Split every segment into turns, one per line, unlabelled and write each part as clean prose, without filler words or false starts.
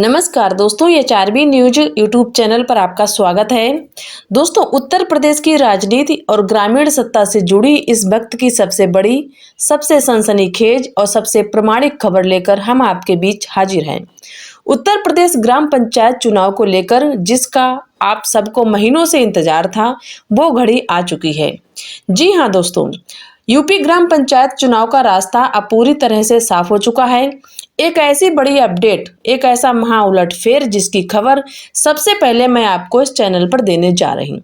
नमस्कार दोस्तों, ये 4बी न्यूज यूट्यूब चैनल पर आपका स्वागत है। दोस्तों, उत्तर प्रदेश की राजनीति और ग्रामीण सत्ता से जुड़ी इस वक्त की सबसे बड़ी, सबसे सनसनीखेज और सबसे प्रामाणिक खबर लेकर हम आपके बीच हाजिर हैं। उत्तर प्रदेश ग्राम पंचायत चुनाव को लेकर जिसका आप सबको महीनों से इंतजार था, वो घड़ी आ चुकी है। जी हाँ दोस्तों, यूपी ग्राम पंचायत चुनाव का रास्ता अब पूरी तरह से साफ हो चुका है। एक ऐसी बड़ी अपडेट, एक ऐसा महा उलटफेर जिसकी खबर सबसे पहले मैं आपको इस चैनल पर देने जा रही हूँ।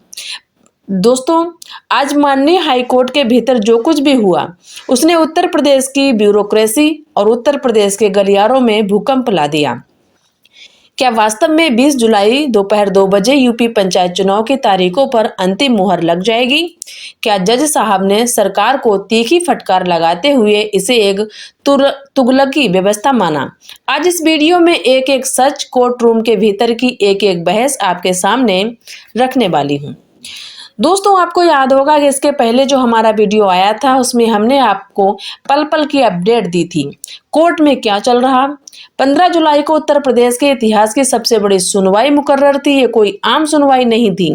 दोस्तों, आज माननीय हाईकोर्ट के भीतर जो कुछ भी हुआ, उसने उत्तर प्रदेश की ब्यूरोक्रेसी और उत्तर प्रदेश के गलियारों में भूकंप ला दिया। क्या वास्तव में 20 जुलाई दोपहर 2 बजे यूपी पंचायत चुनाव की तारीखों पर अंतिम मुहर लग जाएगी? क्या जज साहब ने सरकार को तीखी फटकार लगाते हुए इसे एक तुगलकी व्यवस्था माना? आज इस वीडियो में एक एक सच, कोर्ट रूम के भीतर की एक एक बहस आपके सामने रखने वाली हूँ। दोस्तों, आपको याद होगा कि इसके पहले जो हमारा वीडियो आया था उसमें हमने आपको पल पल की अपडेट दी थी। कोर्ट में क्या चल रहा। 15 जुलाई को उत्तर प्रदेश के इतिहास की सबसे बड़ी सुनवाई मुकर्रर थी। ये कोई आम सुनवाई नहीं थी,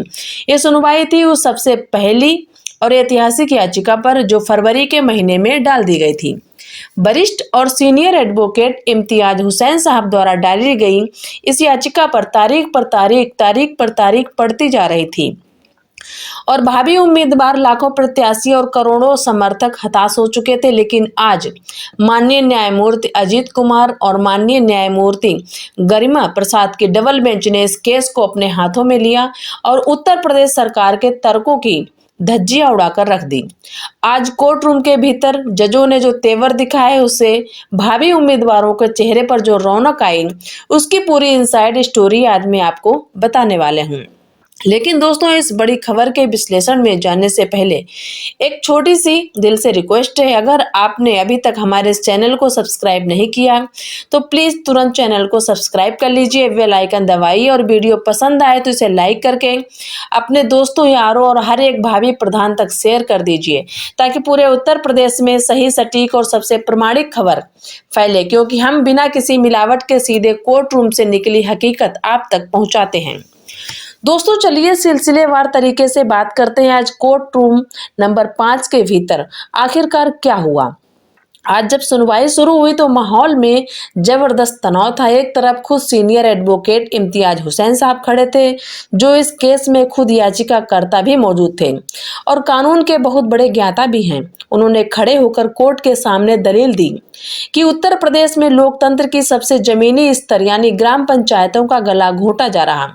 ये सुनवाई थी उस सबसे पहली और ऐतिहासिक याचिका पर जो फरवरी के महीने में डाल दी गई थी। वरिष्ठ और सीनियर एडवोकेट इम्तियाज हुसैन साहब द्वारा डाली गई इस याचिका पर तारीख पर तारीख पड़ती जा रही थी और भावी उम्मीदवार, लाखों प्रत्याशी और करोड़ों समर्थक हताश हो चुके थे। लेकिन आज माननीय न्यायमूर्ति अजीत कुमार और माननीय न्यायमूर्ति गरिमा प्रसाद की डबल बेंच ने इस केस को अपने हाथों में लिया और उत्तर प्रदेश सरकार के तर्कों की धज्जियां उड़ाकर रख दी। आज कोर्ट रूम के भीतर जजों ने जो तेवर दिखाए, उससे भावी उम्मीदवारों के चेहरे पर जो रौनक आई, उसकी पूरी इनसाइड स्टोरी आज मैं आपको बताने वाले हूँ। लेकिन दोस्तों, इस बड़ी खबर के विश्लेषण में जाने से पहले एक छोटी सी दिल से रिक्वेस्ट है। अगर आपने अभी तक हमारे इस चैनल को सब्सक्राइब नहीं किया तो प्लीज़ तुरंत चैनल को सब्सक्राइब कर लीजिए, बेल आइकन दबाइए और वीडियो पसंद आए तो इसे लाइक करके अपने दोस्तों, यारों और हर एक भावी प्रधान तक शेयर कर दीजिए, ताकि पूरे उत्तर प्रदेश में सही, सटीक और सबसे प्रामाणिक खबर फैले, क्योंकि हम बिना किसी मिलावट के सीधे कोर्ट रूम से निकली हकीकत आप तक पहुँचाते हैं। दोस्तों, चलिए सिलसिलेवार तरीके से बात करते हैं। आज कोर्ट रूम नंबर 5 के भीतर आखिरकार क्या हुआ। आज जब सुनवाई शुरू हुई तो माहौल में जबरदस्त तनाव था। एक तरफ खुद सीनियर एडवोकेट इम्तियाज हुसैन साहब खड़े थे, जो इस केस में खुद याचिकाकर्ता भी मौजूद थे और कानून के बहुत बड़े ज्ञाता भी हैं। उन्होंने खड़े होकर कोर्ट के सामने दलील दी कि उत्तर प्रदेश में लोकतंत्र की सबसे जमीनी स्तर यानी ग्राम पंचायतों का गला घोटा जा रहा।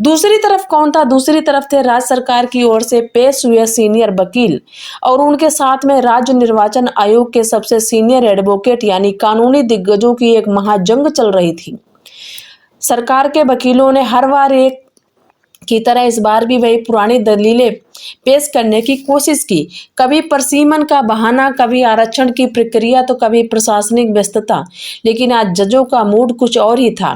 दूसरी तरफ कौन था? दूसरी तरफ थे राज्य सरकार की ओर से पेश हुए सीनियर वकील और उनके साथ में राज्य निर्वाचन आयोग के सबसे सीनियर एडवोकेट यानी कानूनी दिग्गजों की एक महाजंग चल रही थी। सरकार के वकीलों ने हर बार एक की तरह इस बार भी वही पुरानी दलीलें पेश करने की कोशिश की। कभी परसीमन का बहाना, कभी आरक्षण की प्रक्रिया, तो कभी प्रशासनिक व्यस्तता। लेकिन आज जजों का मूड कुछ और ही था।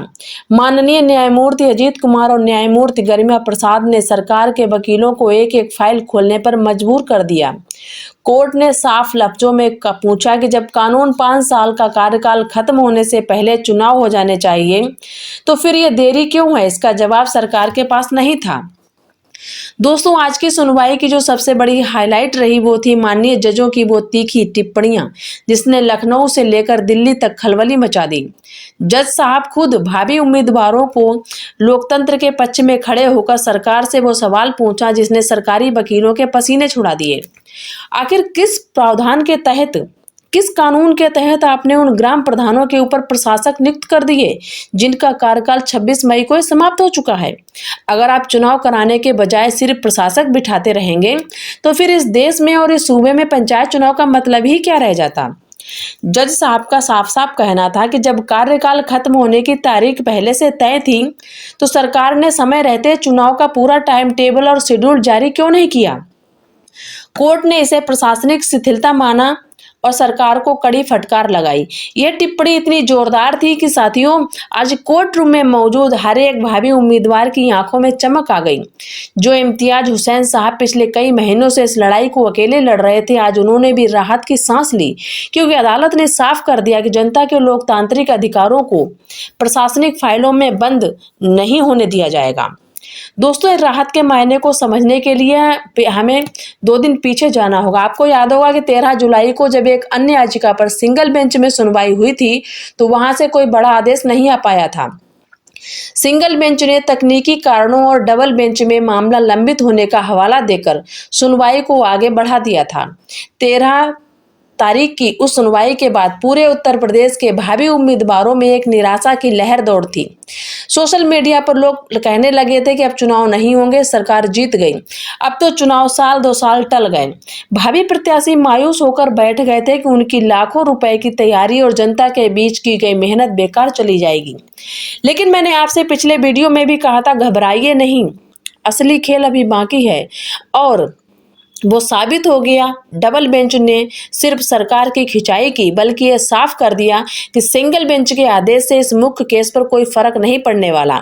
माननीय न्यायमूर्ति अजीत कुमार और न्यायमूर्ति गरिमा प्रसाद ने सरकार के वकीलों को एक एक फाइल खोलने पर मजबूर कर दिया। कोर्ट ने साफ लफ्जों में पूछा कि जब कानून 5 साल का कार्यकाल खत्म होने से पहले चुनाव हो जाने चाहिए, तो फिर ये देरी क्यों है? इसका जवाब सरकार के पास नहीं था। दोस्तों, आज की सुनवाई की जो सबसे बड़ी हाईलाइट रही वो थी माननीय जजों की वो तीखी टिप्पणियां, जिसने लखनऊ से लेकर दिल्ली तक खलबली मचा दी। जज साहब खुद भावी उम्मीदवारों को लोकतंत्र के पक्ष में खड़े होकर सरकार से वो सवाल पूछा जिसने सरकारी वकीलों के पसीने छुड़ा दिए। आखिर किस प्रावधान के तहत, किस कानून के तहत आपने उन ग्राम प्रधानों के ऊपर प्रशासक नियुक्त कर दिए जिनका कार्यकाल 26 मई को समाप्त हो चुका है? अगर आप चुनाव कराने के बजाय सिर्फ प्रशासक बिठाते रहेंगे तो फिर इस देश में और इस सूबे में पंचायत चुनाव का मतलब ही क्या रह जाता? जज साहब का साफ साफ कहना था कि जब कार्यकाल खत्म होने की तारीख पहले से तय थी तो सरकार ने समय रहते चुनाव का पूरा टाइम टेबल और शेड्यूल जारी क्यों नहीं किया? कोर्ट ने इसे प्रशासनिक शिथिलता माना और सरकार को कड़ी फटकार लगाई। यह टिप्पणी इतनी जोरदार थी कि साथियों आज कोर्ट रूम में मौजूद हर एक भावी उम्मीदवार की आंखों में चमक आ गई। जो इम्तियाज हुसैन साहब पिछले कई महीनों से इस लड़ाई को अकेले लड़ रहे थे, आज उन्होंने भी राहत की सांस ली, क्योंकि अदालत ने साफ कर दिया कि जनता के लोकतांत्रिक अधिकारों को प्रशासनिक फाइलों में बंद नहीं होने दिया जाएगा। दोस्तों, इस राहत के मायने को समझने के लिए हमें 2 दिन पीछे जाना होगा। आपको याद होगा कि 13 जुलाई को जब एक अन्य याचिका पर सिंगल बेंच में सुनवाई हुई थी, तो वहां से कोई बड़ा आदेश नहीं आ पाया था। सिंगल बेंच ने तकनीकी कारणों और डबल बेंच में मामला लंबित होने का हवाला देकर सुनवाई को आगे बढ़ा दिया था। 13 तारीख की उस सुनवाई के बाद पूरे उत्तर प्रदेश के भावी उम्मीदवारों में एक निराशा की लहर दौड़ थी। सोशल मीडिया पर लोग कहने लगे थे कि अब चुनाव नहीं होंगे, सरकार जीत गई। अब तो चुनाव साल 2 साल टल गए। भावी प्रत्याशी मायूस होकर बैठ गए थे कि उनकी लाखों रुपए की तैयारी और जनता के बीच की गई मेहनत बेकार चली जाएगी। लेकिन मैंने आपसे पिछले वीडियो में भी कहा था, घबराइए नहीं, असली खेल अभी बाकी है। और वो साबित हो गया। डबल बेंच ने सिर्फ सरकार की खिंचाई की, बल्कि ये साफ कर दिया कि सिंगल बेंच के आदेश से इस मुख्य केस पर कोई फर्क नहीं पड़ने वाला।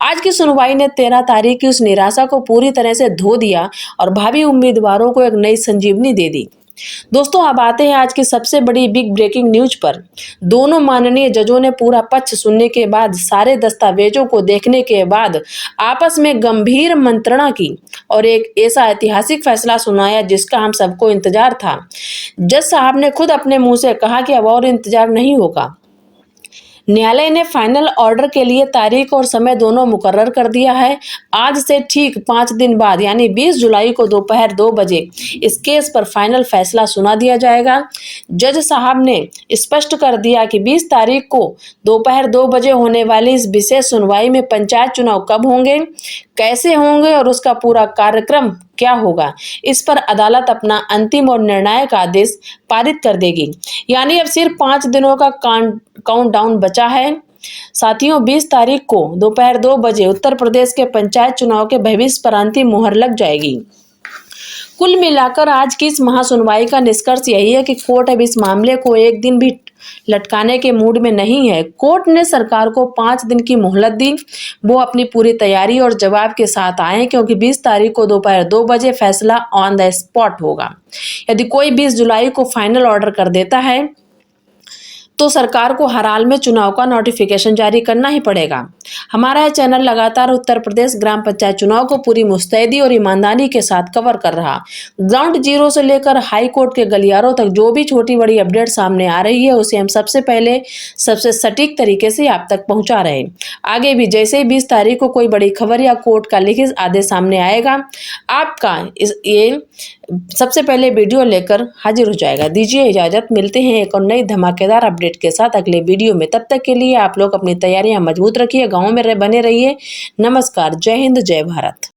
आज की सुनवाई ने 13 तारीख की उस निराशा को पूरी तरह से धो दिया और भावी उम्मीदवारों को एक नई संजीवनी दे दी। दोस्तों, अब आते हैं आज की सबसे बड़ी बिग ब्रेकिंग न्यूज पर। दोनों माननीय जजों ने पूरा पक्ष सुनने के बाद, सारे दस्तावेजों को देखने के बाद आपस में गंभीर मंत्रणा की और एक ऐसा ऐतिहासिक फैसला सुनाया जिसका हम सबको इंतजार था। जज साहब ने खुद अपने मुंह से कहा कि अब और इंतजार नहीं होगा। न्यायालय ने फाइनल ऑर्डर के लिए तारीख और समय दोनों मुकर्रर कर दिया है। आज से ठीक 5 दिन बाद यानी 20 जुलाई को दोपहर 2 बजे इस केस पर फाइनल फैसला सुना दिया जाएगा। जज साहब ने स्पष्ट कर दिया कि 20 तारीख को दोपहर 2 बजे होने वाली इस विशेष सुनवाई में पंचायत चुनाव कब होंगे, कैसे होंगे और उसका पूरा कार्यक्रम क्या होगा, इस पर अदालत अपना अंतिम और निर्णायक आदेश पारित कर देगी। यानी अब सिर्फ 5 दिनों का काउंटडाउन बचा है। साथियों, 20 तारीख को दोपहर 2 बजे उत्तर प्रदेश के पंचायत चुनाव के भविष्य पर अंतिम मुहर लग जाएगी। कुल मिलाकर आज की इस महासुनवाई का निष्कर्ष यही है कि कोर्ट अब इस मामले को एक दिन भी लटकाने के मूड में नहीं है। कोर्ट ने सरकार को 5 दिन की मोहलत दी, वो अपनी पूरी तैयारी और जवाब के साथ आए, क्योंकि 20 तारीख को दोपहर 2 बजे फैसला ऑन द स्पॉट होगा। यदि कोई 20 जुलाई को फाइनल ऑर्डर कर देता है तो सरकार को हर हाल में चुनाव का नोटिफिकेशन जारी करना ही पड़ेगा। हमारा यह चैनल लगातार उत्तर प्रदेश ग्राम पंचायत चुनाव को पूरी मुस्तैदी और ईमानदारी के साथ कवर कर रहा। ग्राउंड जीरो से लेकर हाई कोर्ट के गलियारों तक जो भी छोटी बड़ी अपडेट सामने आ रही है, उसे हम सबसे पहले सबसे सटीक तरीके से आप तक पहुंचा रहे हैं। आगे भी जैसे ही 20 तारीख को कोई बड़ी खबर या कोर्ट का लिखित आदेश सामने आएगा, आपका ये सबसे पहले वीडियो लेकर हाजिर हो जाएगा। दीजिए इजाजत, मिलते हैं एक और नई धमाकेदार अपडेट के साथ अगले वीडियो में। तब तक के लिए आप लोग अपनी तैयारियां मजबूत रखिए, गाँव में बने रहिए। नमस्कार, जय हिंद, जय भारत।